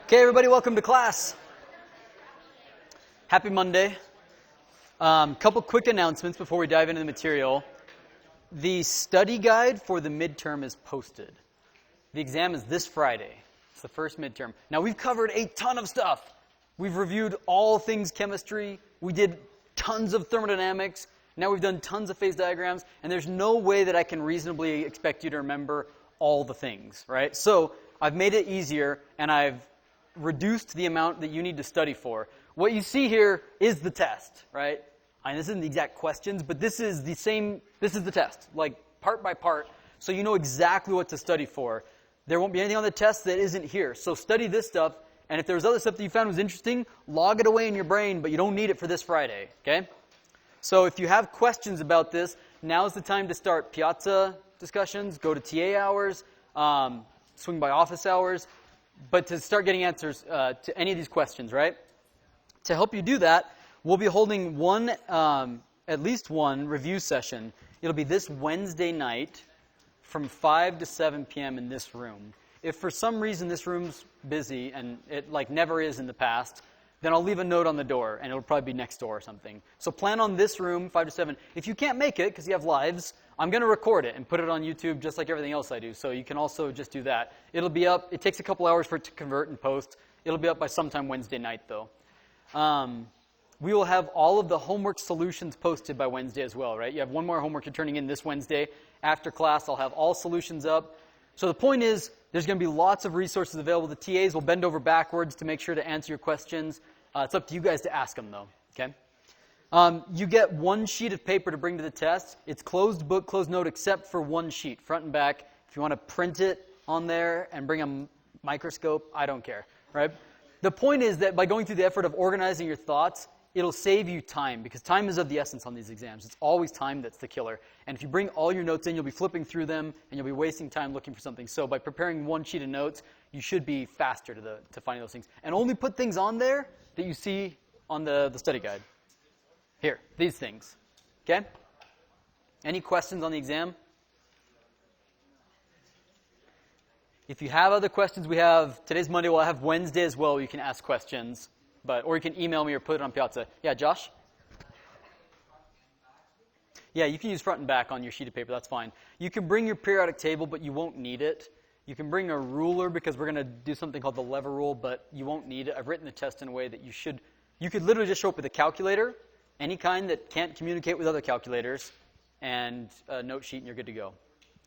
Okay, everybody, welcome to class. Happy Monday. Couple quick announcements before we dive into the material. The study guide for the midterm is posted. The exam is this Friday. It's the first midterm. Now, we've covered a ton of stuff. We've reviewed all things chemistry. We did tons of thermodynamics. Now we've done tons of phase diagrams. And there's no way that I can reasonably expect you to remember all the things, right? So I've made it easier, and I've reduced the amount that you need to study for. What you see here is the test, right? And this isn't the exact questions, but this is the test, like part by part, so you know exactly what to study for. There won't be anything on the test that isn't here. So study this stuff, and if there's other stuff that you found was interesting, log it away in your brain, but you don't need it for this Friday, okay? So if you have questions about this, now's the time to start piazza discussions, go to TA hours, swing by office hours, but to start getting answers to any of these questions, right? To help you do that, we'll be holding at least one review session. It'll be this Wednesday night from 5 to 7 p.m. in this room. If for some reason this room's busy, and it like never is in the past, then I'll leave a note on the door, and it'll probably be next door or something. So plan on this room, 5 to 7. If you can't make it, because you have lives, I'm going to record it and put it on YouTube just like everything else I do. So you can also just do that. It'll be up. It takes a couple hours for it to convert and post. It'll be up by sometime Wednesday night, though. We will have all of the homework solutions posted by Wednesday as well, right? You have one more homework you're turning in this Wednesday. After class, I'll have all solutions up. So the point is, there's going to be lots of resources available. The TAs will bend over backwards to make sure to answer your questions. It's up to you guys to ask them, though, okay? You get one sheet of paper to bring to the test. It's closed book, closed note, except for one sheet, front and back. If you want to print it on there and bring a microscope, I don't care, right? The point is that by going through the effort of organizing your thoughts, it'll save you time, because time is of the essence on these exams. It's always time that's the killer. And if you bring all your notes in, you'll be flipping through them, and you'll be wasting time looking for something. So by preparing one sheet of notes, you should be faster to finding those things. And only put things on there that you see on the study guide. Here, these things. Okay? Any questions on the exam? If you have other questions, today's Monday, we'll have Wednesday as well. You can ask questions, or you can email me or put it on Piazza. Yeah, Josh? Yeah, you can use front and back on your sheet of paper. That's fine. You can bring your periodic table, but you won't need it. You can bring a ruler because we're going to do something called the lever rule, but you won't need it. I've written the test in a way that you could literally just show up with a calculator, any kind that can't communicate with other calculators, and a note sheet, and you're good to go.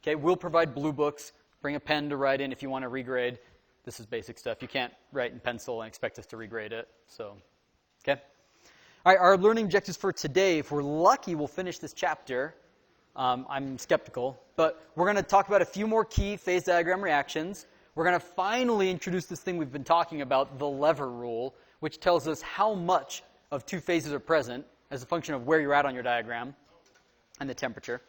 Okay, we'll provide blue books. Bring a pen to write in if you want to regrade. This is basic stuff. You can't write in pencil and expect us to regrade it. So, okay. All right, our learning objectives for today, if we're lucky, we'll finish this chapter. I'm skeptical, but we're going to talk about a few more key phase diagram reactions. We're going to finally introduce this thing we've been talking about, the lever rule, which tells us how much of two phases are present as a function of where you're at on your diagram and the temperature.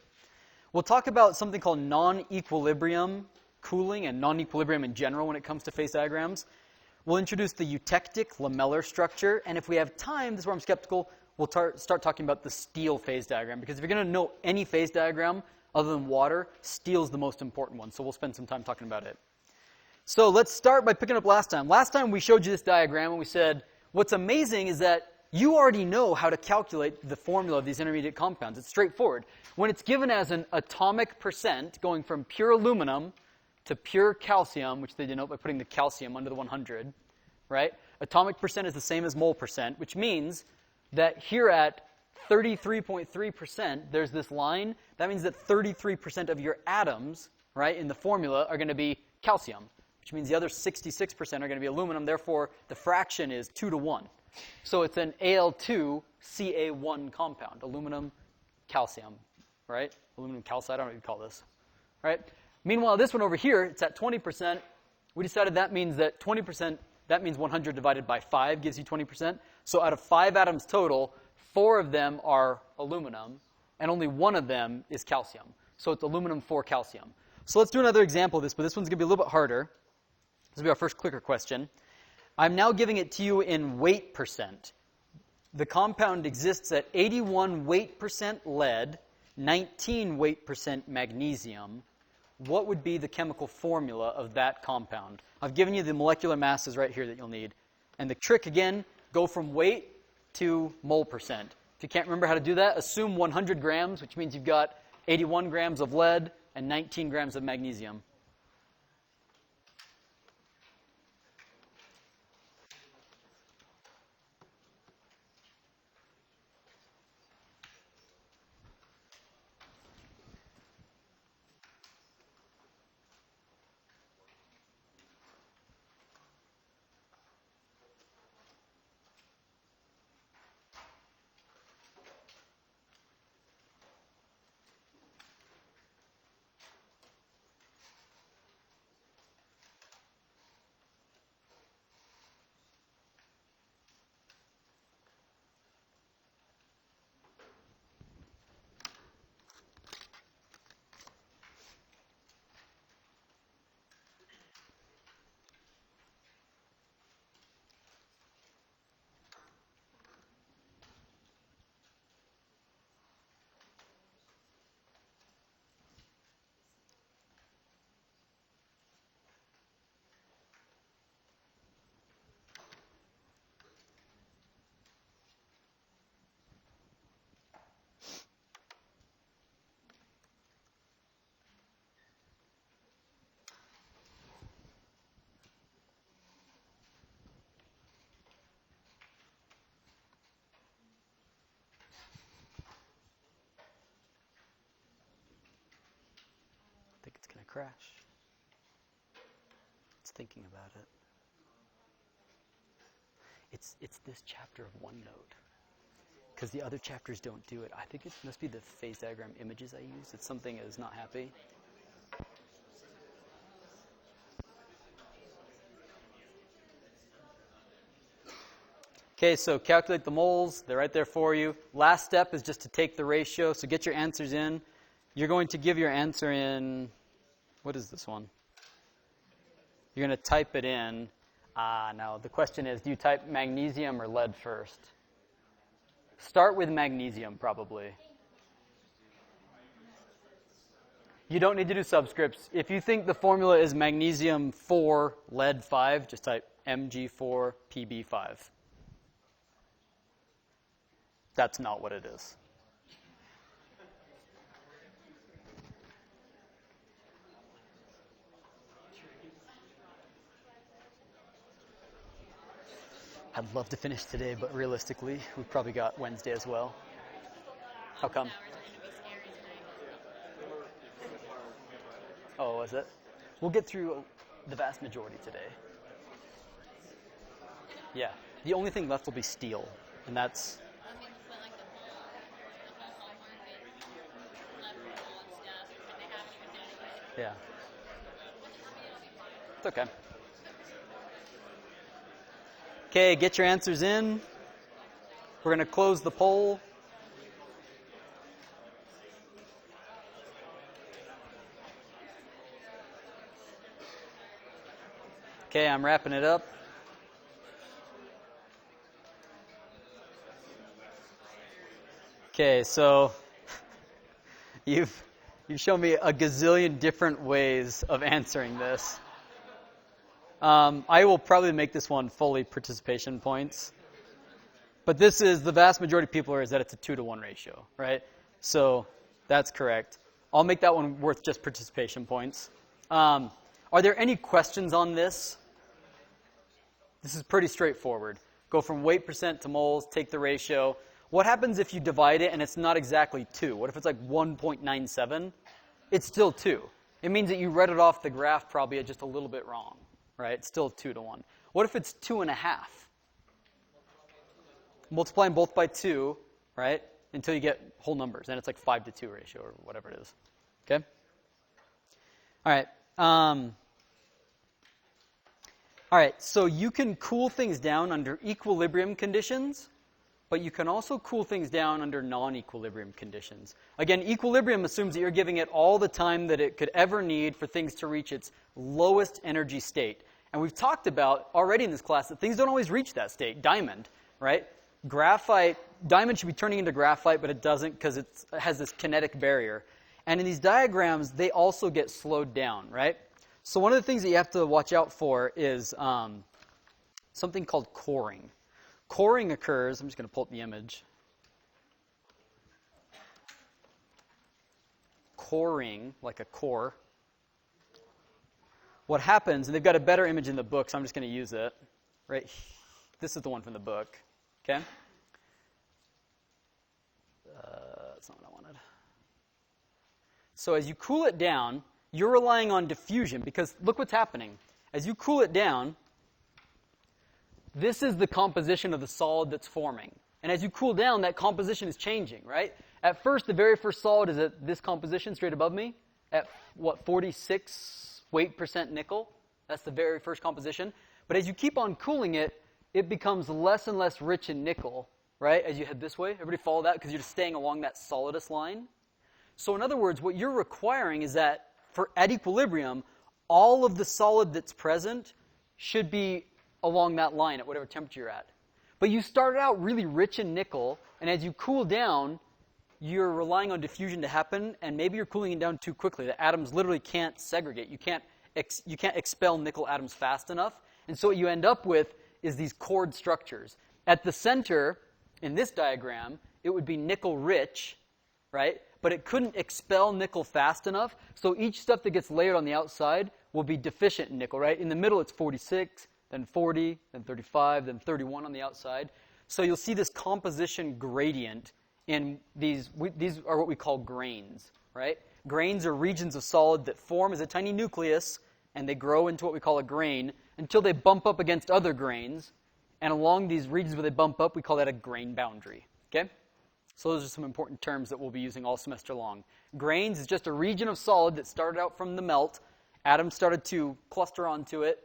We'll talk about something called non-equilibrium cooling and non-equilibrium in general when it comes to phase diagrams. We'll introduce the eutectic lamellar structure, and if we have time, this is where I'm skeptical, we'll start talking about the steel phase diagram, because if you're going to know any phase diagram other than water, steel is the most important one, so we'll spend some time talking about it. So let's start by picking up last time. Last time we showed you this diagram, and we said, what's amazing is that you already know how to calculate the formula of these intermediate compounds. It's straightforward. When it's given as an atomic percent going from pure aluminum to pure calcium, which they denote by putting the calcium under the 100, right? Atomic percent is the same as mole percent, which means that here at 33.3%, there's this line. That means that 33% of your atoms, right, in the formula are going to be calcium, which means the other 66% are going to be aluminum. Therefore, the fraction is 2 to 1. So it's an Al2Ca1 compound, aluminum, calcium, right? Aluminum calcite, I don't know what you call this, right? Meanwhile, this one over here, it's at 20%. We decided that means that 20%, that means 100 divided by 5 gives you 20%. So out of 5 atoms total, 4 of them are aluminum, and only 1 of them is calcium. So it's aluminum 4 calcium. So let's do another example of this, but this one's going to be a little bit harder. This will be our first clicker question. I'm now giving it to you in weight percent. The compound exists at 81 weight percent lead, 19 weight percent magnesium. What would be the chemical formula of that compound? I've given you the molecular masses right here that you'll need. And the trick, again, go from weight to mole percent. If you can't remember how to do that, assume 100 grams, which means you've got 81 grams of lead and 19 grams of magnesium. I think it's going to crash. It's thinking about it. It's this chapter of OneNote, because the other chapters don't do it. I think it must be the phase diagram images I use. It's something that is not happy. Okay, so calculate the moles. They're right there for you. Last step is just to take the ratio. So get your answers in. You're going to give your answer in, what is this one? You're going to type it in. Now the question is, do you type magnesium or lead first? Start with magnesium, probably. You don't need to do subscripts. If you think the formula is magnesium 4, lead 5, just type Mg4, Pb5. That's not what it is. I'd love to finish today, but realistically, we've probably got Wednesday as well. How come? Oh, was it? We'll get through the vast majority today. Yeah. The only thing left will be steel, and that's... Yeah. It's okay. Okay, get your answers in. We're going to close the poll. Okay, I'm wrapping it up. Okay, so you've shown me a gazillion different ways of answering this. I will probably make this one fully participation points. But this is, the vast majority of people is that it's a 2-to-1 ratio, right? So that's correct. I'll make that one worth just participation points. Are there any questions on this? This is pretty straightforward. Go from weight percent to moles, take the ratio. What happens if you divide it and it's not exactly 2? What if it's like 1.97? It's still 2. It means that you read it off the graph probably just a little bit wrong. Right? It's still 2-to-1. What if it's 2.5? Multiply them both by 2, right? Until you get whole numbers. Then it's like 5-to-2 ratio or whatever it is. Okay? All right. All right. So you can cool things down under equilibrium conditions, but you can also cool things down under non-equilibrium conditions. Again, equilibrium assumes that you're giving it all the time that it could ever need for things to reach its lowest energy state. And we've talked about already in this class that things don't always reach that state. Diamond, right? Graphite, diamond should be turning into graphite, but it doesn't because it has this kinetic barrier. And in these diagrams, they also get slowed down, right? So one of the things that you have to watch out for is something called coring. Coring occurs, I'm just going to pull up the image. Coring, like a core. What happens, and they've got a better image in the book, so I'm just going to use it. Right? This is the one from the book. Okay? That's not what I wanted. So as you cool it down, you're relying on diffusion, because look what's happening. As you cool it down, this is the composition of the solid that's forming. And as you cool down, that composition is changing, right? At first, the very first solid is at this composition straight above me, at what, 46 weight percent nickel? That's the very first composition. But as you keep on cooling it, it becomes less and less rich in nickel, right, as you head this way. Everybody follow that? Because you're just staying along that solidus line. So in other words, what you're requiring is that at equilibrium, all of the solid that's present should be along that line at whatever temperature you're at. But you started out really rich in nickel, and as you cool down, you're relying on diffusion to happen, and maybe you're cooling it down too quickly. The atoms literally can't segregate. You can't expel nickel atoms fast enough. And so what you end up with is these cored structures. At the center, in this diagram, it would be nickel rich, right? But it couldn't expel nickel fast enough, so each stuff that gets layered on the outside will be deficient in nickel, right? In the middle, it's 46, then 40, then 35, then 31 on the outside. So you'll see this composition gradient in these are what we call grains, right? Grains are regions of solid that form as a tiny nucleus, and they grow into what we call a grain until they bump up against other grains. And along these regions where they bump up, we call that a grain boundary, okay? So those are some important terms that we'll be using all semester long. Grains is just a region of solid that started out from the melt. Atoms started to cluster onto it.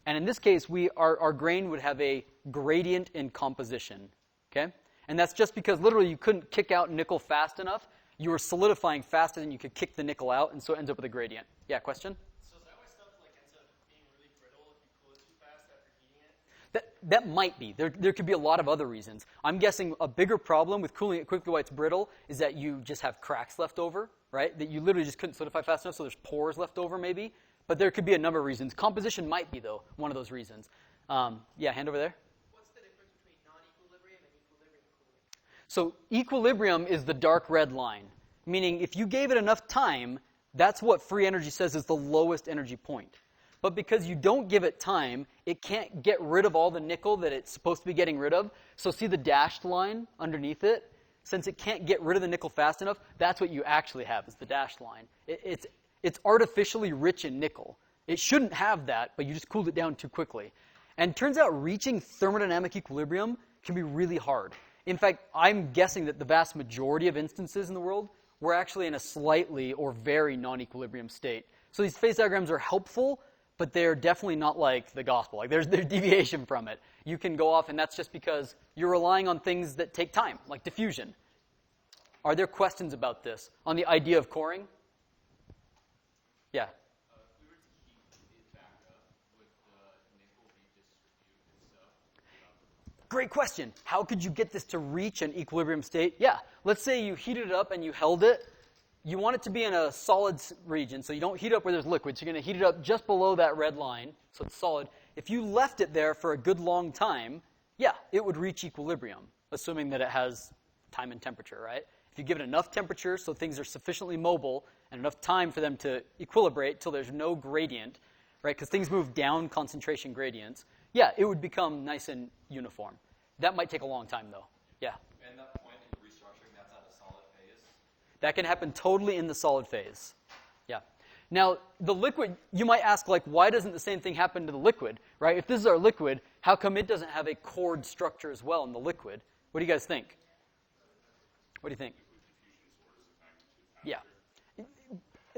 And in this case, our grain would have a gradient in composition, okay? And that's just because literally you couldn't kick out nickel fast enough. You were solidifying faster than you could kick the nickel out, and so it ends up with a gradient. Yeah, question? So is that why stuff ends up being really brittle if you cool it too fast after heating it? That might be. There could be a lot of other reasons. I'm guessing a bigger problem with cooling it quickly while it's brittle is that you just have cracks left over, right? That you literally just couldn't solidify fast enough, so there's pores left over maybe. But there could be a number of reasons. Composition might be, though, one of those reasons. Yeah, hand over there. What's the difference between non-equilibrium and equilibrium cooling? So equilibrium is the dark red line, meaning if you gave it enough time, that's what free energy says is the lowest energy point. But because you don't give it time, it can't get rid of all the nickel that it's supposed to be getting rid of. So see the dashed line underneath it? Since it can't get rid of the nickel fast enough, that's what you actually have is the dashed line. It's artificially rich in nickel. It shouldn't have that, but you just cooled it down too quickly. And it turns out reaching thermodynamic equilibrium can be really hard. In fact, I'm guessing that the vast majority of instances in the world, we're actually in a slightly or very non-equilibrium state. So these phase diagrams are helpful, but they're definitely not like the gospel. Like there's deviation from it. You can go off, and that's just because you're relying on things that take time, like diffusion. Are there questions about this on the idea of coring? Yeah. If we were to heat it back up, would the nickel redistribute and stuff? Great question. How could you get this to reach an equilibrium state? Yeah. Let's say you heated it up and you held it. You want it to be in a solid region, so you don't heat it up where there's liquid. So you're going to heat it up just below that red line, so it's solid. If you left it there for a good long time, yeah, it would reach equilibrium, assuming that it has time and temperature, right? If you give it enough temperature so things are sufficiently mobile and enough time for them to equilibrate till there's no gradient, right? Because things move down concentration gradients. Yeah, it would become nice and uniform. That might take a long time, though. Yeah? And that point in the restructuring, that's at a solid phase? That can happen totally in the solid phase. Yeah. Now, the liquid, you might ask, like, why doesn't the same thing happen to the liquid, right? If this is our liquid, how come it doesn't have a cored structure as well in the liquid? What do you guys think? What do you think? Yeah.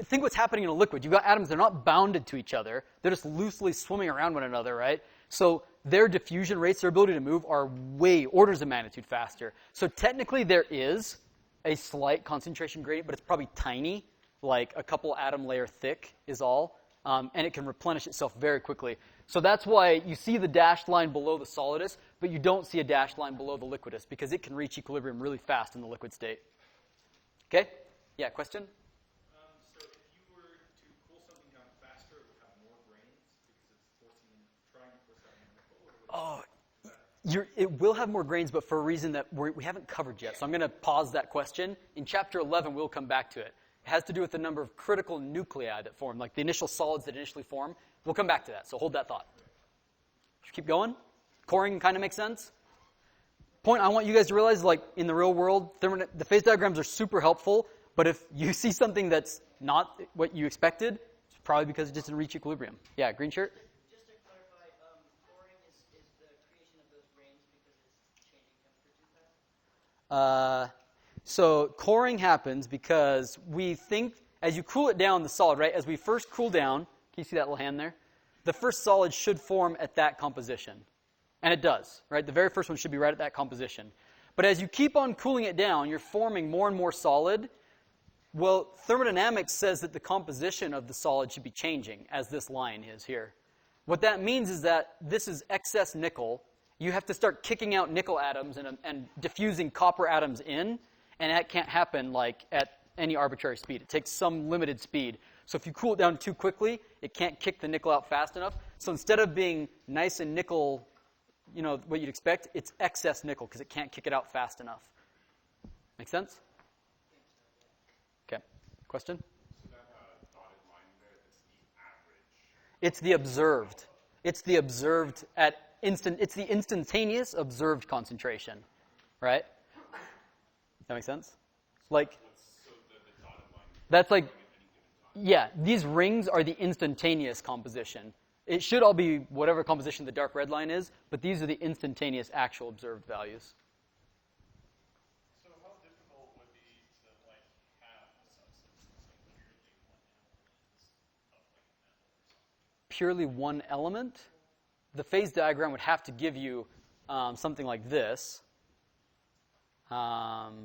Think what's happening in a liquid. You've got atoms, they're not bounded to each other. They're just loosely swimming around one another, right? So their diffusion rates, their ability to move are way orders of magnitude faster. So technically there is a slight concentration gradient, but it's probably tiny, like a couple atom layer thick is all. And it can replenish itself very quickly. So that's why you see the dashed line below the solidus, but you don't see a dashed line below the liquidus, because it can reach equilibrium really fast in the liquid state. Okay? Yeah, question? So if you were to cool something down faster, it would have more It will have more grains, but for a reason that we haven't covered yet. So I'm going to pause that question. In Chapter 11, we'll come back to it. It has to do with the number of critical nuclei that form, like the initial solids that initially form. We'll come back to that, so hold that thought. Should we keep going? Coring kind of makes sense? Point I want you guys to realize, like in the real world, the phase diagrams are super helpful, but if you see something that's not what you expected, it's probably because it just didn't reach equilibrium. Yeah, green shirt? Just to clarify, coring is the creation of those grains because it's changing temperature too fast? So coring happens because we think, as you cool it down, the solid, right? As we first cool down, can you see that little hand there? The first solid should form at that composition. And it does, right? The very first one should be right at that composition. But as you keep on cooling it down, you're forming more and more solid. Well, thermodynamics says that the composition of the solid should be changing, as this line is here. What that means is that this is excess nickel. You have to start kicking out nickel atoms and diffusing copper atoms in, and that can't happen like at any arbitrary speed. It takes some limited speed. So if you cool it down too quickly, it can't kick the nickel out fast enough. So instead of being nice and nickel, you know, what you'd expect, it's excess nickel because it can't kick it out fast enough. Make sense? Okay. Question? So that dotted line there, that's the average. It's the observed. It's the observed it's the instantaneous observed concentration, right? That make sense? Like, So the dotted line that's like, at any given time. yeah, these rings are the instantaneous composition. It should all be whatever composition the dark red line is, but these are the instantaneous actual observed values. So how difficult would it be to like have a substance that's like purely one element of like metal or something? Purely one element, the phase diagram would have to give you something like this. Right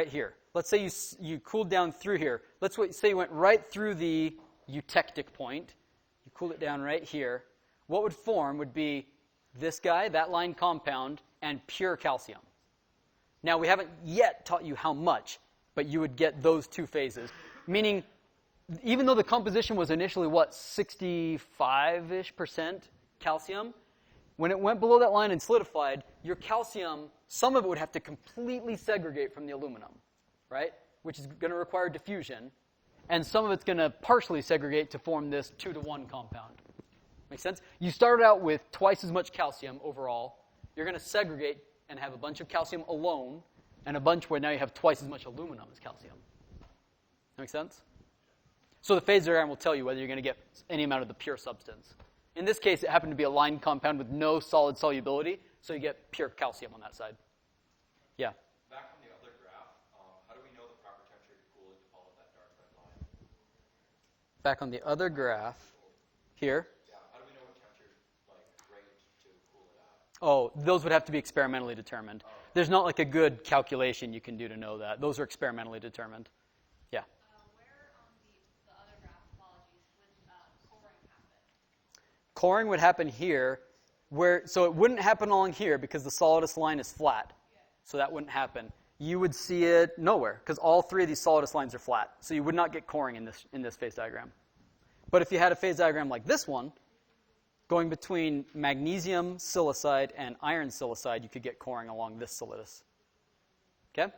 here. Let's say you cooled down through here. Let's say you went right through the eutectic point. You cool it down right here. What would form would be this guy, that line compound, and pure calcium. Now, we haven't yet taught you how much, but you would get those two phases. Meaning, even though the composition was initially, 65-ish% calcium, when it went below that line and solidified, your calcium, some of it would have to completely segregate from the aluminum, right? Which is going to require diffusion. And some of it's going to partially segregate to form this 2-to-1 compound. Make sense? You started out with twice as much calcium overall. You're going to segregate and have a bunch of calcium alone, and a bunch where now you have twice as much aluminum as calcium. That make sense? So the phase diagram will tell you whether you're going to get any amount of the pure substance. In this case, it happened to be a line compound with no solid solubility, so you get pure calcium on that side. Yeah? Back on the other graph, how do we know the proper temperature to cool it to follow that dark red line? Back on the other graph, here. Yeah, how do we know what temperature, rate to cool it at? Oh, those would have to be experimentally determined. There's not like a good calculation you can do to know that. Those are experimentally determined. Yeah? Where on the other graph, apologies, would coring happen? Coring would happen here, so it wouldn't happen along here because the solidus line is flat. So that wouldn't happen. You would see it nowhere because all three of these solidus lines are flat. So you would not get coring in this phase diagram. But if you had a phase diagram like this one, going between magnesium silicide and iron silicide, you could get coring along this solidus. Okay?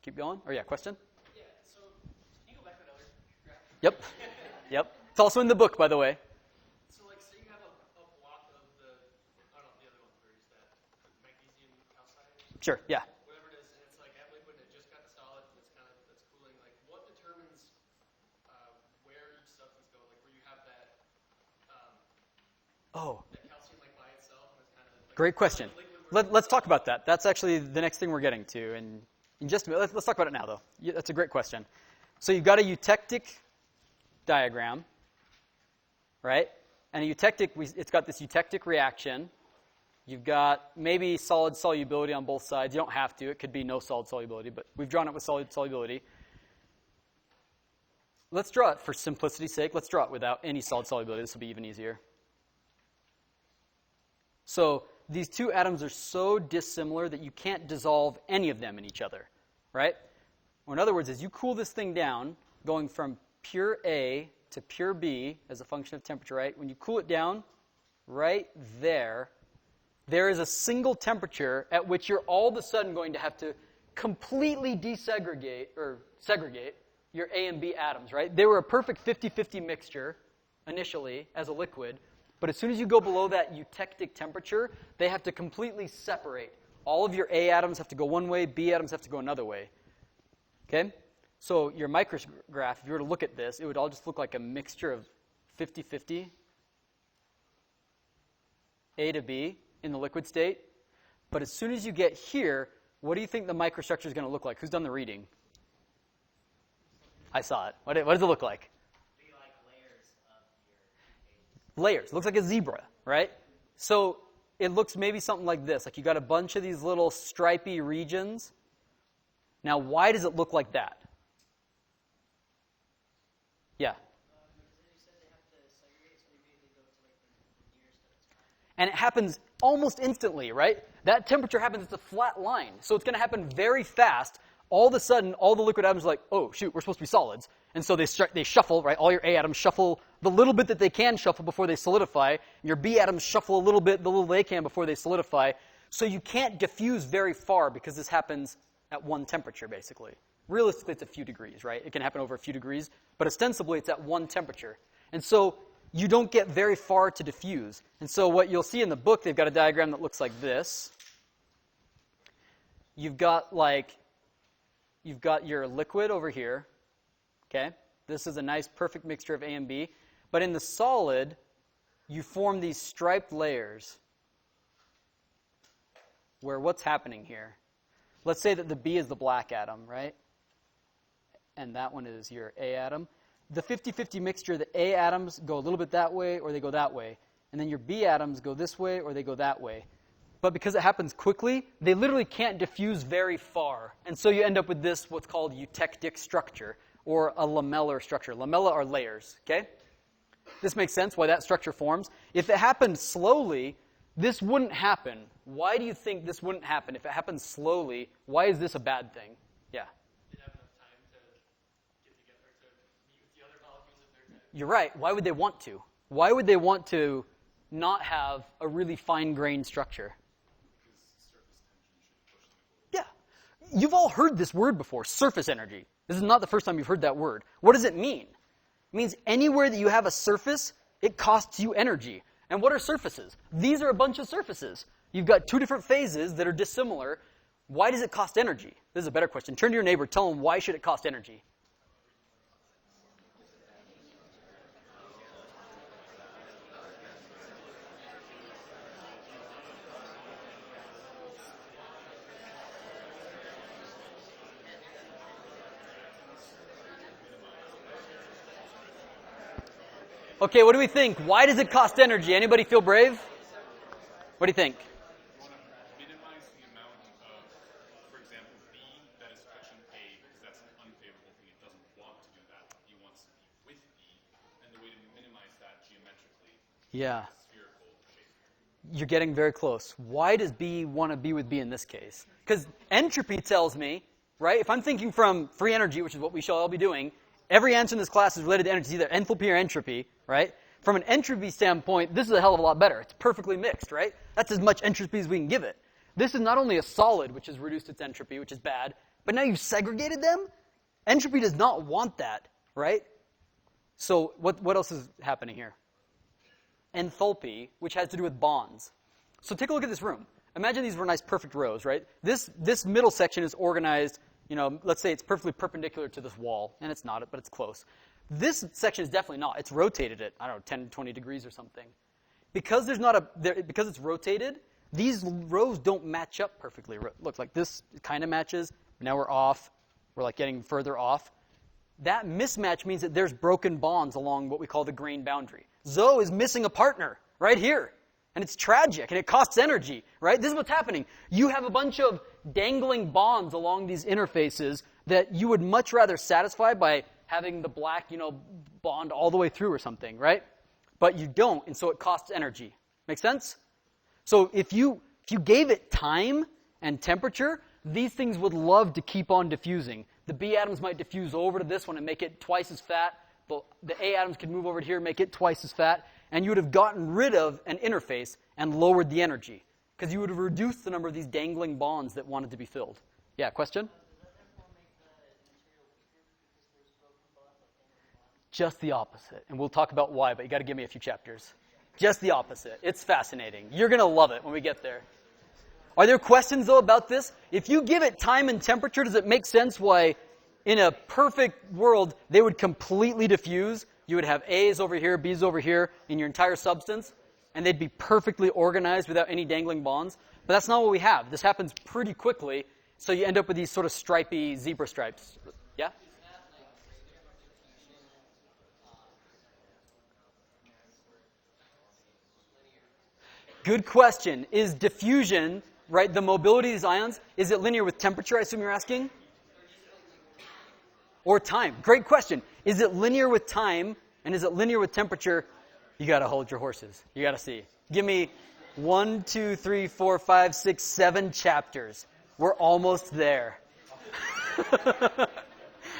Keep going? Or yeah, question? Yeah, so can you go back to that other graph? Yep. Yep. It's also in the book, by the way. So like say you have a block of the, I don't know, the other one where is that magnesium calcide? Sure, yeah. Whatever it is, and it's like at liquid and it just got to solid and that's cooling. Like what determines where each substance goes? Like where you have that that calcium like by itself and it's kind of like Great question. Let's talk about that. That's actually the next thing we're getting to. And in just a minute, let's talk about it now, though. That's a great question. So you've got a eutectic diagram, right? And a eutectic, it's got this eutectic reaction. You've got maybe solid solubility on both sides. You don't have to. It could be no solid solubility, but we've drawn it with solid solubility. Let's draw it, for simplicity's sake, let's draw it without any solid solubility. This will be even easier. So these two atoms are so dissimilar that you can't dissolve any of them in each other, right? Or in other words, as you cool this thing down, going from pure A to pure B as a function of temperature, right? When you cool it down, right there, there is a single temperature at which you're all of a sudden going to have to completely desegregate or segregate your A and B atoms, right? They were a perfect 50-50 mixture initially as a liquid, but as soon as you go below that eutectic temperature, they have to completely separate. All of your A atoms have to go one way, B atoms have to go another way. Okay? So your micrograph, if you were to look at this, it would all just look like a mixture of 50-50 A to B in the liquid state. But as soon as you get here, what do you think the microstructure is going to look like? Who's done the reading? I saw it. What does it look like? Be like layers of your Layers. It looks like a zebra, right? So it looks maybe something like this. Like you got a bunch of these little stripy regions. Now, why does it look like that? Yeah. because you said they have to segregate, so maybe they go to like the nearest that it's fine. And it happens almost instantly, right? That temperature happens, it's a flat line. So it's going to happen very fast. All of a sudden, all the liquid atoms are like, oh, shoot, we're supposed to be solids. And so they shuffle, right? All your A atoms shuffle the little bit that they can shuffle before they solidify. Your B atoms shuffle a little bit, the little they can before they solidify. So you can't diffuse very far because this happens at one temperature, basically. Realistically, it's a few degrees, right? It can happen over a few degrees, but ostensibly, it's at one temperature. And so you don't get very far to diffuse. And so what you'll see in the book, they've got a diagram that looks like this. You've got your liquid over here, okay? This is a nice, perfect mixture of A and B. But in the solid, you form these striped layers where what's happening here? Let's say that the B is the black atom, right? And that one is your A atom. The 50-50 mixture, the A atoms go a little bit that way or they go that way. And then your B atoms go this way or they go that way. But because it happens quickly, they literally can't diffuse very far. And so you end up with this, what's called eutectic structure, or a lamellar structure. Lamella are layers, okay? This makes sense why that structure forms. If it happened slowly, this wouldn't happen. Why do you think this wouldn't happen? If it happens slowly, why is this a bad thing? Yeah? Did have enough time to get together to meet with the other molecules if they're kind of... You're right. Why would they want to? Why would they want to not have a really fine-grained structure? Yeah. You've all heard this word before, surface energy. This is not the first time you've heard that word. What does it mean? It means anywhere that you have a surface, it costs you energy. And what are surfaces? These are a bunch of surfaces. You've got two different phases that are dissimilar. Why does it cost energy? This is a better question. Turn to your neighbor. Tell them, why should it cost energy? Okay, what do we think? Why does it cost energy? Anybody feel brave? What do you think? You want to minimize the amount of, for example, B that is touching A, because that's an unfavorable thing. It doesn't want to do that. It wants to be with B, and the way to minimize that geometrically Yeah. is spherical shape. You're getting very close. Why does B want to be with B in this case? Because entropy tells me, right, if I'm thinking from free energy, which is what we shall all be doing, every answer in this class is related to energy, either enthalpy or entropy, right? From an entropy standpoint, this is a hell of a lot better. It's perfectly mixed, right? That's as much entropy as we can give it. This is not only a solid, which has reduced its entropy, which is bad, but now you've segregated them? Entropy does not want that, right? So what else is happening here? Enthalpy, which has to do with bonds. So take a look at this room. Imagine these were nice perfect rows, right? This middle section is organized, let's say it's perfectly perpendicular to this wall, and it's not, but it's close. This section is definitely not. It's rotated at, 10, 20 degrees or something. Because because it's rotated, these rows don't match up perfectly. Look, like this kind of matches. Now we're off. We're like getting further off. That mismatch means that there's broken bonds along what we call the grain boundary. Zoe is missing a partner right here. And it's tragic, and it costs energy, right? This is what's happening. You have a bunch of dangling bonds along these interfaces that you would much rather satisfy by having the black, bond all the way through or something, right? But you don't, and so it costs energy. Make sense? So if you gave it time and temperature, these things would love to keep on diffusing. The B atoms might diffuse over to this one and make it twice as fat. The A atoms could move over to here and make it twice as fat. and you would have gotten rid of an interface and lowered the energy, because you would have reduced the number of these dangling bonds that wanted to be filled. Yeah, question? Just the opposite. And we'll talk about why, but you got to give me a few chapters. Just the opposite. It's fascinating. You're going to love it when we get there. Are there questions, though, about this? If you give it time and temperature, does it make sense why in a perfect world they would completely diffuse? You would have A's over here, B's over here in your entire substance, and they'd be perfectly organized without any dangling bonds. But that's not what we have. This happens pretty quickly, so you end up with these sort of stripy zebra stripes. Yeah? Good question. Is diffusion, right, the mobility of these ions, is it linear with temperature, I assume you're asking? Or time? Great question. Is it linear with time, and is it linear with temperature? You got to hold your horses. You got to see. Give me 1, 2, 3, 4, 5, 6, 7 chapters. We're almost there.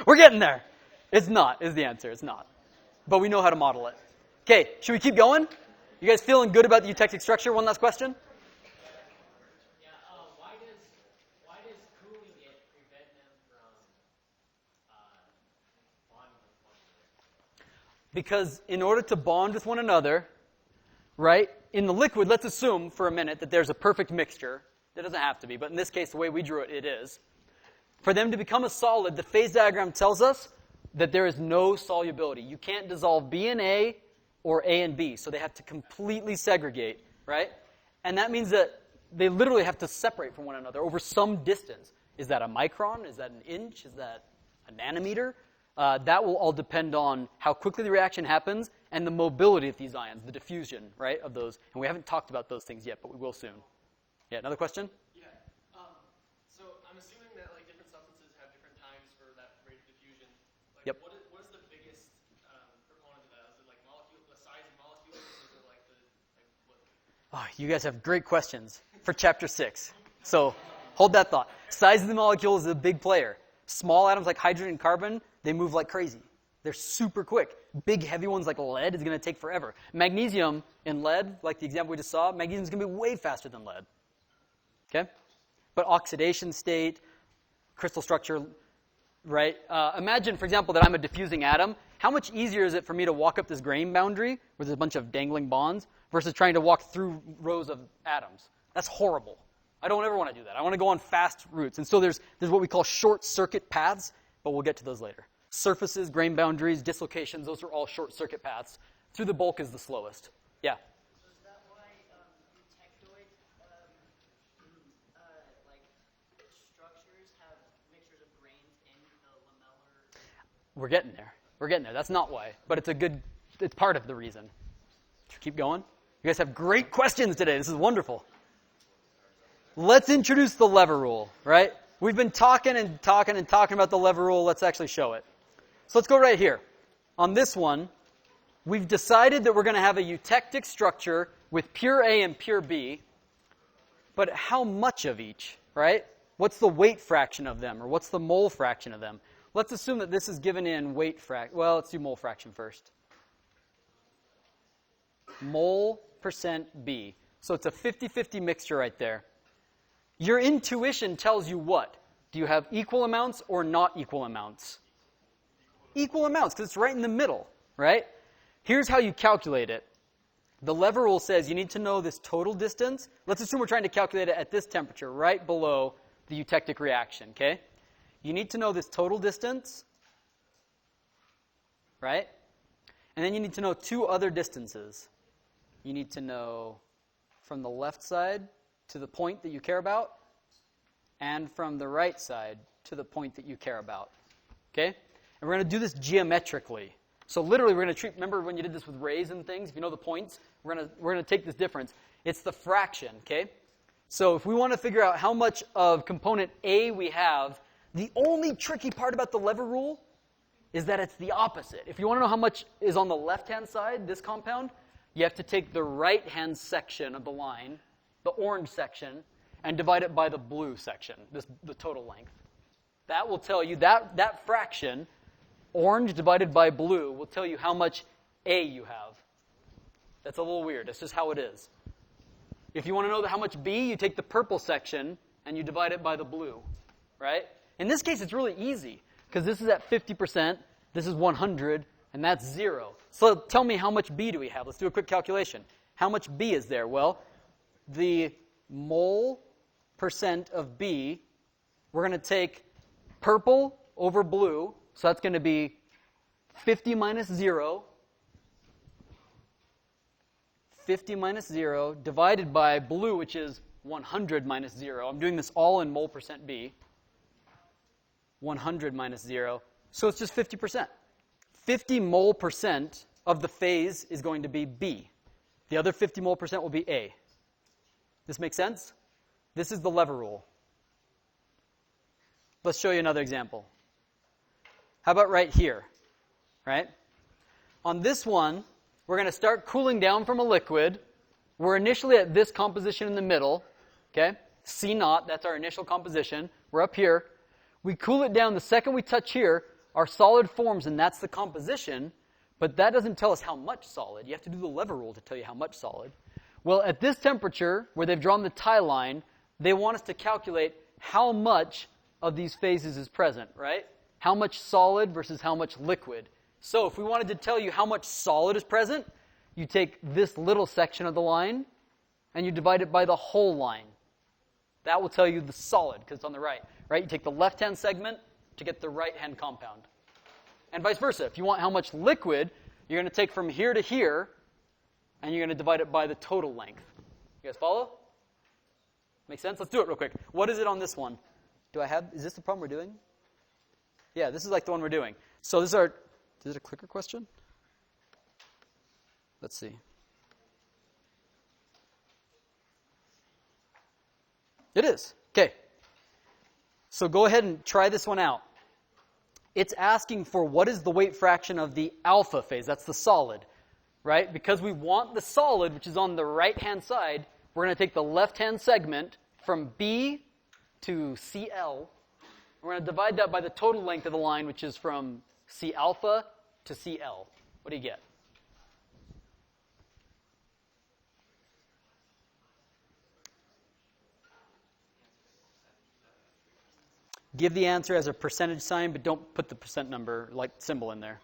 We're getting there. It's not, is the answer. It's not. But we know how to model it. Okay, should we keep going? You guys feeling good about the eutectic structure? One last question? Yeah, why does cooling it prevent them from bonding with one another? Because in order to bond with one another, right, in the liquid, let's assume for a minute that there's a perfect mixture. That doesn't have to be, but in this case, the way we drew it, it is. For them to become a solid, the phase diagram tells us that there is no solubility. You can't dissolve B and A or A and B, so they have to completely segregate, right? And that means that they literally have to separate from one another over some distance. Is that a micron? Is that an inch? Is that a nanometer? That will all depend on how quickly the reaction happens and the mobility of these ions, the diffusion, right, of those. And we haven't talked about those things yet, but we will soon. Yeah, another question? Yeah. So I'm assuming that like different substances have different times for that rate of diffusion. Like, Yep. What is the biggest proponent of that? Is it like the size of molecules? Is it like what? Oh, you guys have great questions for chapter 6. So hold that thought. Size of the molecule is a big player. Small atoms like hydrogen and carbon, they move like crazy. They're super quick. Big, heavy ones like lead is going to take forever. Magnesium and lead, like the example we just saw, magnesium is going to be way faster than lead. Okay? But oxidation state, crystal structure, right? Imagine, for example, that I'm a diffusing atom. How much easier is it for me to walk up this grain boundary where there's a bunch of dangling bonds versus trying to walk through rows of atoms? That's horrible. I don't ever want to do that. I want to go on fast routes. And so there's what we call short circuit paths, but we'll get to those later. Surfaces, grain boundaries, dislocations, those are all short circuit paths. Through the bulk is the slowest. Yeah? So is that why eutectoid structures have mixtures of grains in the lamellar? We're getting there. We're getting there. That's not why, but it's part of the reason. Should we keep going? You guys have great questions today. This is wonderful. Let's introduce the lever rule, right? We've been talking about the lever rule. Let's actually show it. So let's go right here. On this one, we've decided that we're going to have a eutectic structure with pure A and pure B, but how much of each, right? What's the weight fraction of them, or what's the mole fraction of them? Let's assume that this is given in weight fraction. Well, let's do mole fraction first. Mole % B. So it's a 50-50 mixture right there. Your intuition tells you what? Do you have equal amounts or not equal amounts? Equal amounts, because it's right in the middle, right? Here's how you calculate it. The lever rule says you need to know this total distance. Let's assume we're trying to calculate it at this temperature, right below the eutectic reaction, okay? You need to know this total distance, right? And then you need to know two other distances. You need to know from the left side to the point that you care about, and from the right side to the point that you care about, okay? And we're going to do this geometrically. So literally, we're going to treat, remember when you did this with rays and things, if you know the points, we're going to take this difference. It's the fraction, okay? So if we want to figure out how much of component A we have, the only tricky part about the lever rule is that it's the opposite. If you want to know how much is on the left-hand side, this compound, you have to take the right-hand section of the line, the orange section, and divide it by the blue section, the total length. That will tell you, that fraction, orange divided by blue, will tell you how much A you have. That's a little weird. That's just how it is. If you want to know how much B, you take the purple section and you divide it by the blue, right? In this case, it's really easy because this is at 50%, this is 100, and that's 0. So tell me, how much B do we have? Let's do a quick calculation. How much B is there? Well, the mole percent of B, we're going to take purple over blue, so that's going to be 50 minus 0, 50 minus 0, divided by blue, which is 100 minus 0. I'm doing this all in mole percent B. 100 minus 0. So it's just 50%. 50 mole percent of the phase is going to be B. The other 50 mole percent will be A. This makes sense? This is the lever rule. Let's show you another example. How about right here? Right? On this one, we're going to start cooling down from a liquid. We're initially at this composition in the middle. Okay? C0, that's our initial composition. We're up here. We cool it down. The second we touch here, our solid forms, and that's the composition. But that doesn't tell us how much solid. You have to do the lever rule to tell you how much solid. Well, at this temperature, where they've drawn the tie line, they want us to calculate how much of these phases is present, right? How much solid versus how much liquid. So if we wanted to tell you how much solid is present, you take this little section of the line and you divide it by the whole line. That will tell you the solid, because it's on the right. Right? You take the left-hand segment to get the right-hand compound. And vice versa. If you want how much liquid, you're going to take from here to here, and you're going to divide it by the total length. You guys follow? Make sense? Let's do it real quick. What is it on this one? Is this the problem we're doing? Yeah, this is like the one we're doing. So this is our, is it a clicker question? Let's see. It is. Okay. So go ahead and try this one out. It's asking for what is the weight fraction of the alpha phase. That's the solid, right? Because we want the solid, which is on the right-hand side, we're going to take the left-hand segment from B to CL. We're going to divide that by the total length of the line, which is from C alpha to CL. What do you get? Give the answer as a percentage sign, but don't put the percent number, like symbol in there.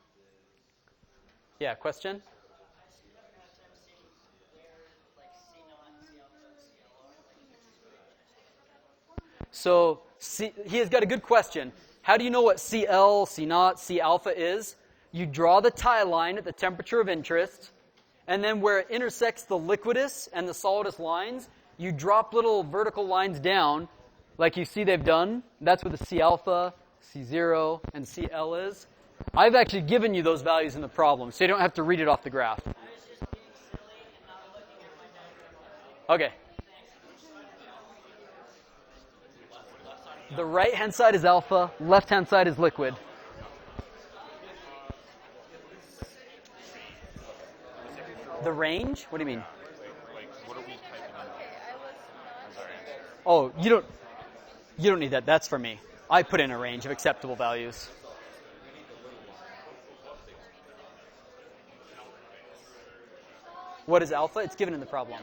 Yeah, question? So he has got a good question. How do you know what CL, C0, C alpha is? You draw the tie line at the temperature of interest, and then where it intersects the liquidus and the solidus lines, you drop little vertical lines down, like you see they've done. That's where the C alpha, C0, and CL is. I've actually given you those values in the problem, so you don't have to read it off the graph. Okay. The right-hand side is alpha, left-hand side is liquid. The range? What do you mean? Like, what are we typing in? Oh, you don't need that. That's for me. I put in a range of acceptable values. What is alpha? It's given in the problem.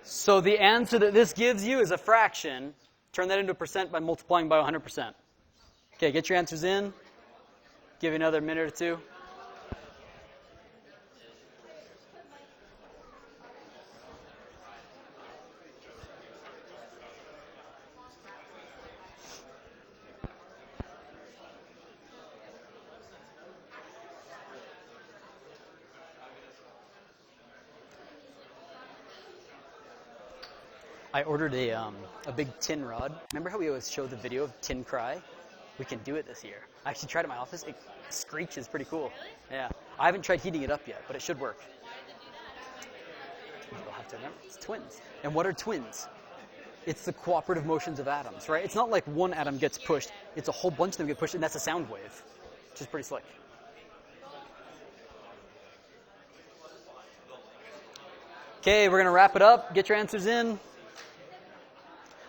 So the answer that this gives you is a fraction. Turn that into a percent by multiplying by 100%. Okay, get your answers in. Give you another minute or two. I ordered a big tin rod. Remember how we always show the video of tin cry? We can do it this year. I actually tried it in my office. It screeches pretty cool. Yeah. I haven't tried heating it up yet, but it should work. You'll have to remember, it's twins. And what are twins? It's the cooperative motions of atoms, right? It's not like one atom gets pushed. It's a whole bunch of them get pushed, and that's a sound wave, which is pretty slick. Okay, we're going to wrap it up. Get your answers in.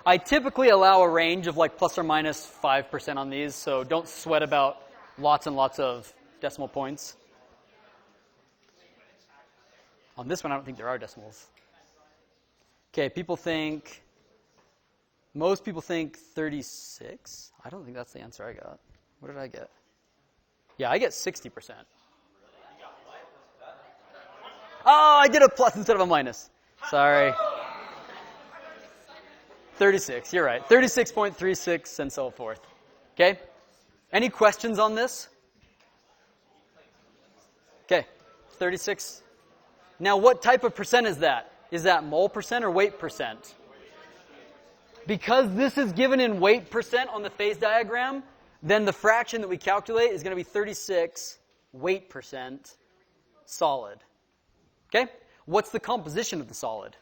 I typically allow a range of like plus or minus 5% on these, so don't sweat about lots and lots of decimal points. On this one, I don't think there are decimals. Okay, most people think 36. I don't think that's the answer I got. What did I get? Yeah, I get 60%. Oh, I did a plus instead of a minus. Sorry. 36, you're right. 36.36 and so forth. Okay? Any questions on this? Okay, 36. Now, what type of percent is that? Is that mole percent or weight percent? Because this is given in weight percent on the phase diagram, then the fraction that we calculate is going to be 36 weight percent solid. Okay? What's the composition of the solid?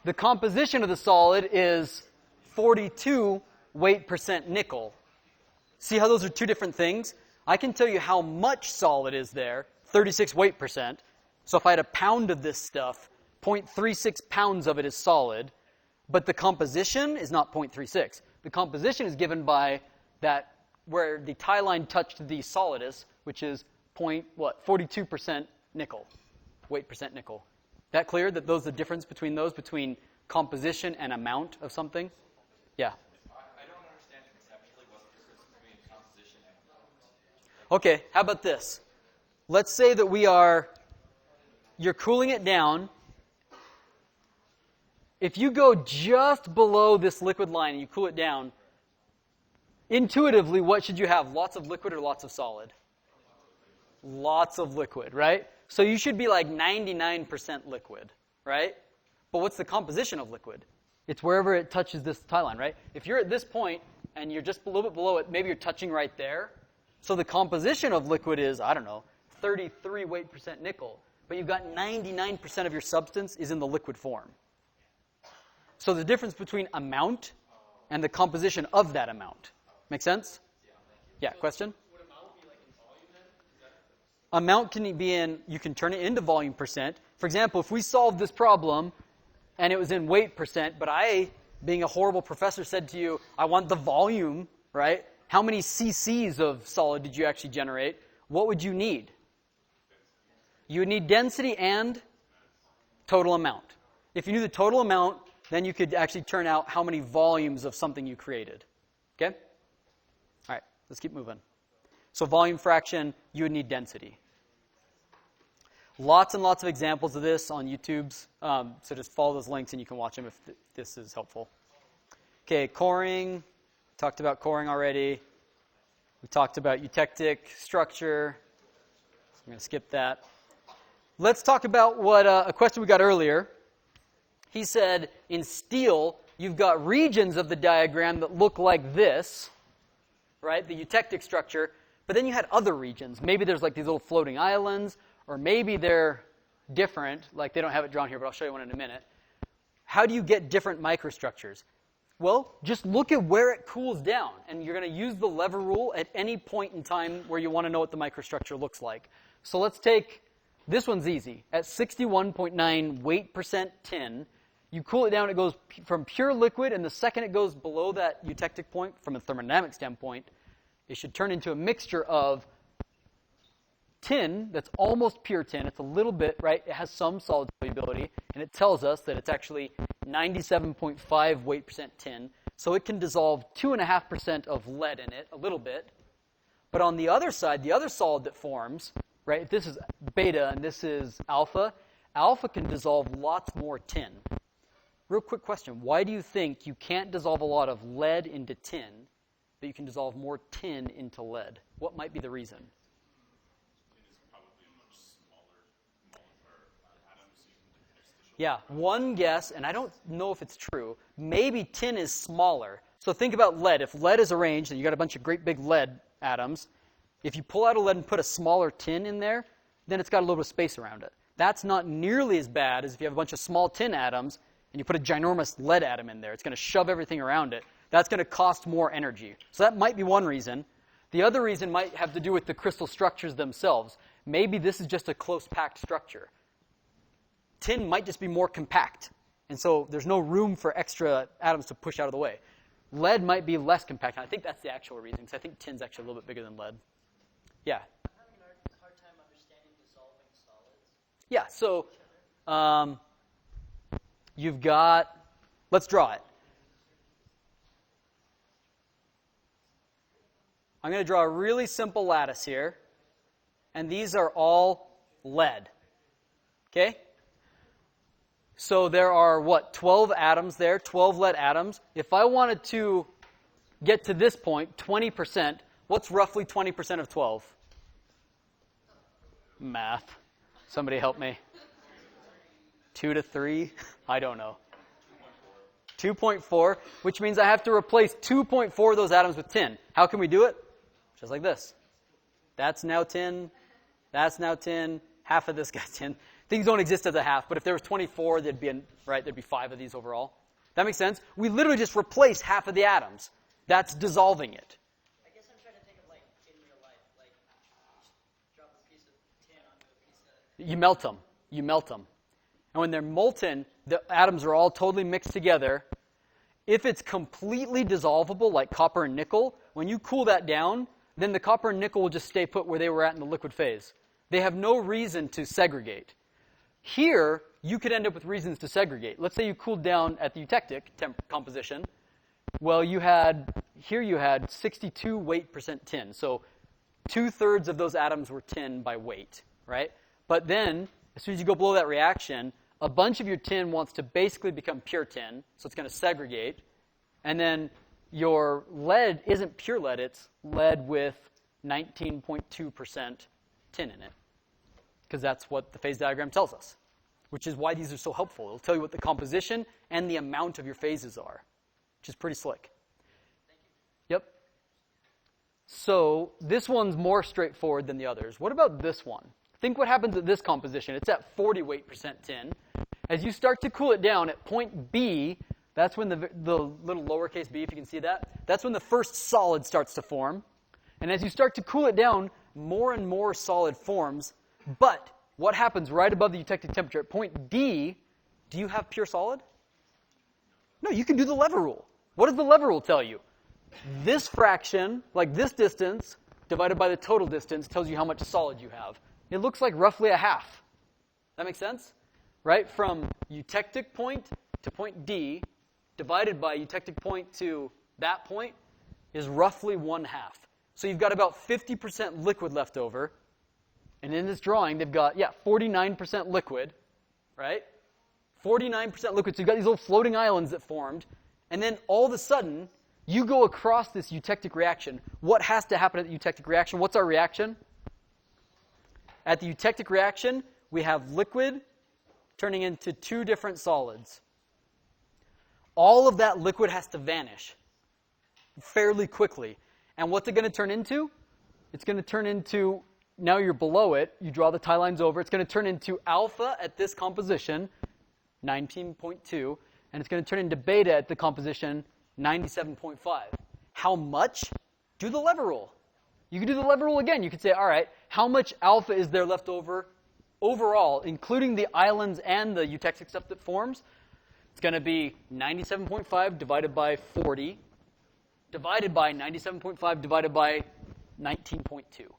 The composition of the solid is 42 weight percent nickel. See how those are two different things? I can tell you how much solid is there, 36 weight percent. So if I had a pound of this stuff, 0.36 pounds of it is solid, but the composition is not 0.36. The composition is given by that where the tie line touched the solidus, which is 42% nickel, weight percent nickel. That clear that those the difference between those, between composition and amount of something? Yeah. I don't understand conceptually what's the difference between composition and amount. Okay, how about this? Let's say that you're cooling it down. If you go just below this liquid line and you cool it down, intuitively, what should you have? Lots of liquid or lots of solid? Lots of liquid, right? So you should be like 99% liquid, right? But what's the composition of liquid? It's wherever it touches this tie line, right? If you're at this point and you're just a little bit below it, maybe you're touching right there. So the composition of liquid is, 33 weight percent nickel. But you've got 99% of your substance is in the liquid form. So the difference between amount and the composition of that amount. Make sense? Yeah, question? Would amount be like in volume then? Amount can be you can turn it into volume percent. For example, if we solved this problem and it was in weight percent, but I, being a horrible professor, said to you, I want the volume, right? How many cc's of solid did you actually generate? What would you need? You would need density and total amount. If you knew the total amount, then you could actually turn out how many volumes of something you created. Okay? All right, let's keep moving. So volume fraction, you would need density. Lots and lots of examples of this on YouTube's. So just follow those links and you can watch them if this is helpful. Okay, coring. Talked about coring already. We talked about eutectic structure. I'm going to skip that. Let's talk about what a question we got earlier. He said, in steel, you've got regions of the diagram that look like this, right? The eutectic structure. But then you had other regions. Maybe there's like these little floating islands, or maybe they're different. Like they don't have it drawn here, but I'll show you one in a minute. How do you get different microstructures? Well, just look at where it cools down, and you're going to use the lever rule at any point in time where you want to know what the microstructure looks like. So let's take, this one's easy. At 61.9 weight percent tin, you cool it down, it goes from pure liquid, and the second it goes below that eutectic point, from a thermodynamic standpoint, it should turn into a mixture of tin that's almost pure tin. It's a little bit, right? It has some solid solubility, and it tells us that it's actually 97.5 weight percent tin. So it can dissolve 2.5% of lead in it, a little bit. But on the other side, the other solid that forms, right? If this is beta and this is alpha, alpha can dissolve lots more tin. Real quick question. Why do you think you can't dissolve a lot of lead into tin, but you can dissolve more tin into lead? What might be the reason? It is probably a much smaller atom, so you can Yeah, one guess, and I don't know if it's true, maybe tin is smaller. So think about lead. If lead is arranged and you got a bunch of great big lead atoms, if you pull out a lead and put a smaller tin in there, then it's got a little bit of space around it. That's not nearly as bad as if you have a bunch of small tin atoms and you put a ginormous lead atom in there. It's going to shove everything around it. That's going to cost more energy. So that might be one reason. The other reason might have to do with the crystal structures themselves. Maybe this is just a close packed structure. Tin might just be more compact, and so there's no room for extra atoms to push out of the way. Lead might be less compact, and I think that's the actual reason, because I think tin's actually a little bit bigger than lead. Yeah? I'm having a hard time understanding dissolving solids. Yeah, so you've got, let's draw it. I'm going to draw a really simple lattice here, and these are all lead. Okay? So there are, 12 atoms there, 12 lead atoms. If I wanted to get to this point, 20%, what's roughly 20% of 12? Math. Somebody help me. 2 to 3? I don't know. 2.4, which means I have to replace 2.4 of those atoms with tin. How can we do it? Just like this. That's now tin. That's now tin. Half of this guy's tin. Things don't exist as a half, but if there was 24, there'd be 5 of these overall. That makes sense? We literally just replace half of the atoms. That's dissolving it. I guess I'm trying to think of like in real life, like drop a piece of tin onto a piece of. You melt them. You melt them. And when they're molten, the atoms are all totally mixed together. If it's completely dissolvable, like copper and nickel, when you cool that down, then the copper and nickel will just stay put where they were at in the liquid phase. They have no reason to segregate. Here, you could end up with reasons to segregate. Let's say you cooled down at the eutectic composition. Well, you had 62 weight % tin. So 2/3 of those atoms were tin by weight, right? But then, as soon as you go below that reaction, a bunch of your tin wants to basically become pure tin, so it's going to segregate. And then your lead isn't pure lead, it's lead with 19.2% tin in it. Because that's what the phase diagram tells us, which is why these are so helpful. It'll tell you what the composition and the amount of your phases are, which is pretty slick. Yep. So this one's more straightforward than the others. What about this one? Think what happens at this composition. It's at 40 weight % tin. As you start to cool it down at point B, that's when the little lowercase b, if you can see that, that's when the first solid starts to form. And as you start to cool it down, more and more solid forms. But what happens right above the eutectic temperature at point D? Do you have pure solid? No, you can do the lever rule. What does the lever rule tell you? This fraction, like this distance, divided by the total distance, tells you how much solid you have. It looks like roughly a half. That makes sense? Right? From eutectic point to point D, divided by eutectic point to that point, is roughly 1/2. So you've got about 50% liquid left over. And in this drawing, they've got, 49% liquid, right? 49% liquid. So you've got these little floating islands that formed. And then all of a sudden, you go across this eutectic reaction. What has to happen at the eutectic reaction? What's our reaction? At the eutectic reaction, we have liquid turning into 2 different solids. All of that liquid has to vanish fairly quickly. And what's it going to turn into? It's going to turn into, now you're below it, you draw the tie lines over, it's going to turn into alpha at this composition, 19.2, and it's going to turn into beta at the composition, 97.5. How much? Do the lever rule. You can do the lever rule again. You could say, all right, how much alpha is there left over overall, including the islands and the eutectic stuff that forms? It's going to be 97.5 divided by 40, divided by 97.5 divided by 19.2,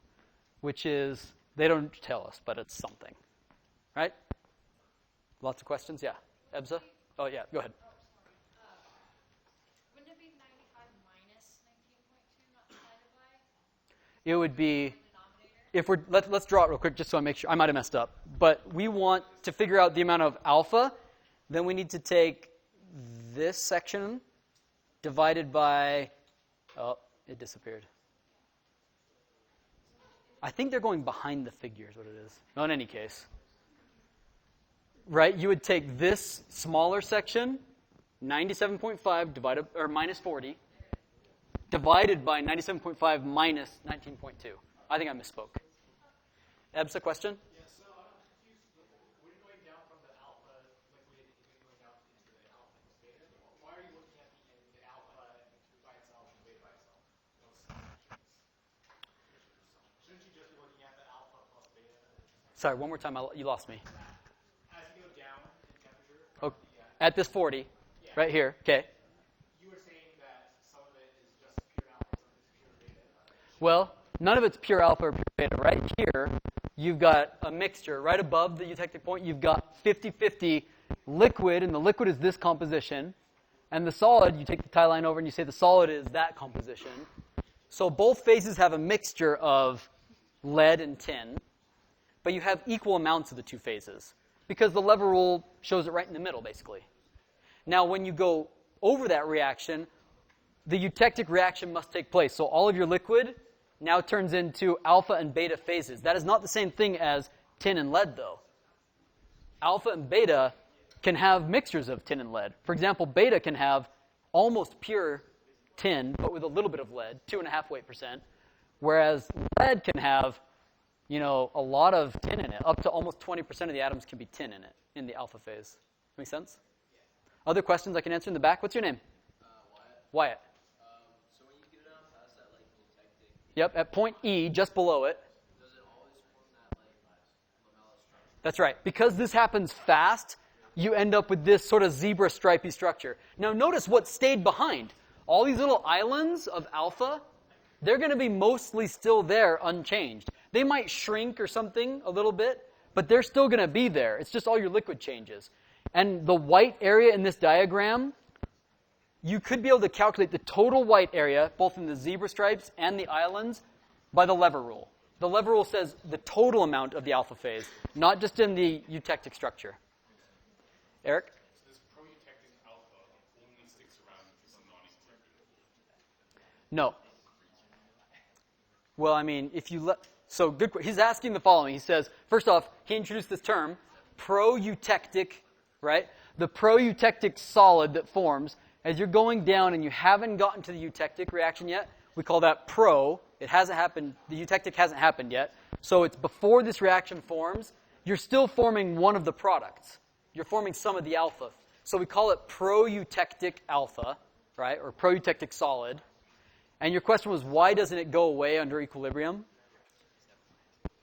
which is, they don't tell us, but it's something. Right? Lots of questions? Yeah. Ebza? Oh, yeah. Go ahead. Wouldn't it be 95 minus 19.2, not divided by? It would be, if we're, let's draw it real quick just so I make sure, I might have messed up. But we want to figure out the amount of alpha, then we need to take this section divided by, oh, it disappeared. I think they're going behind the figure is what it is. Well, in any case. right, you would take this smaller section, 97.5 divided, or minus 40, divided by 97.5 minus 19.2. I think I misspoke. Ebs, a question? Yeah, so I'm confused. When you're going down from the alpha liquid and you're going down into the alpha plus beta, why are you looking at the alpha by itself and beta by itself? Those sections. Shouldn't you just be looking at the alpha plus beta? Sorry, one more time. You lost me. As you go down in temperature, Oh, at this 40, right here. Okay. you were saying that some of it is just pure alpha, some of it's pure beta. Well, none of it's pure alpha or pure beta. Right here, you've got a mixture. Right above the eutectic point, you've got 50-50 liquid, and the liquid is this composition. And the solid, you take the tie line over and you say the solid is that composition. So both phases have a mixture of lead and tin, but you have equal amounts of the two phases because the lever rule shows it right in the middle, basically. Now, when you go over that reaction, the eutectic reaction must take place. So all of your liquid now turns into alpha and beta phases. That is not the same thing as tin and lead, though. Alpha and beta can have mixtures of tin and lead. For example, beta can have almost pure tin, but with a little bit of lead, 2.5 weight %, whereas lead can have, a lot of tin in it. Up to almost 20% of the atoms can be tin in it, in the alpha phase. Make sense? Other questions I can answer in the back? What's your name? Wyatt. So when you go down past that eutectic, Yep, at point E, just below it. does it always form that lamellar structure? That's right. Because this happens fast, you end up with this sort of zebra stripy structure. Now notice what stayed behind. All these little islands of alpha, they're going to be mostly still there unchanged. They might shrink or something a little bit, but they're still going to be there. It's just all your liquid changes. And the white area in this diagram, you could be able to calculate the total white area, both in the zebra stripes and the islands, by the lever rule. The lever rule says the total amount of the alpha phase, not just in the eutectic structure. Eric? So this pro-eutectic alpha only sticks around if it's a non-eutectic. No. Well, I mean, if you let... So, good. He's asking the following. He says, first off, he introduced this term, pro-eutectic, right? The pro-eutectic solid that forms, as you're going down and you haven't gotten to the eutectic reaction yet, we call that pro. It hasn't happened. The eutectic hasn't happened yet. So it's before this reaction forms. You're still forming one of the products. You're forming some of the alpha. So we call it pro-eutectic alpha, right, or pro-eutectic solid. And your question was, why doesn't it go away under equilibrium?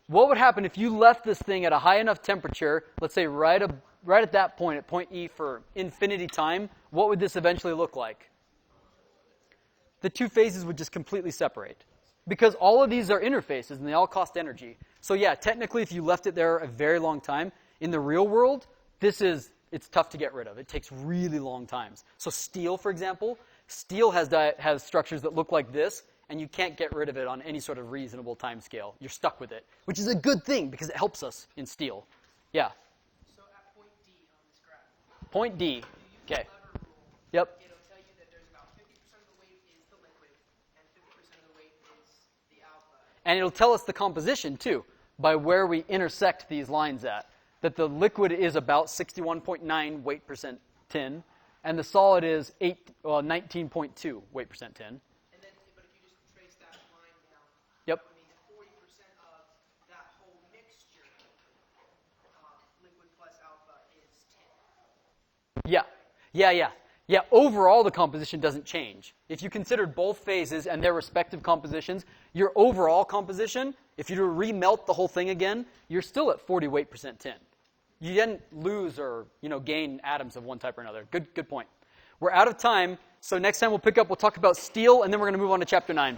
What would happen if you left this thing at a high enough temperature, let's say right at that point, at point E for infinity time, what would this eventually look like? The two phases would just completely separate. Because all of these are interfaces and they all cost energy. So yeah, technically if you left it there a very long time, in the real world, it's tough to get rid of. It takes really long times. So steel, for example, steel has structures that look like this, and you can't get rid of it on any sort of reasonable time scale. You're stuck with it, which is a good thing because it helps us in steel. Yeah. So at point D on this graph, Point D. you use Okay. the lever rule. Yep. It'll tell you that there's about 50% of the weight is the liquid and 50% of the weight is the alpha. And it'll tell us the composition, too, by where we intersect these lines at. That the liquid is about 61.9 weight % tin, and the solid is 19.2 weight % tin. And then, but if you just trace that line down, Yep. I mean, 40% of that whole mixture, liquid plus alpha, is tin. Yeah. Overall, the composition doesn't change. If you considered both phases and their respective compositions, your overall composition, if you were to remelt the whole thing again, you're still at 40 weight % tin. You didn't lose or gain atoms of one type or another. Good point. We're out of time, so next time we'll talk about steel, and then we're going to move on to chapter 9.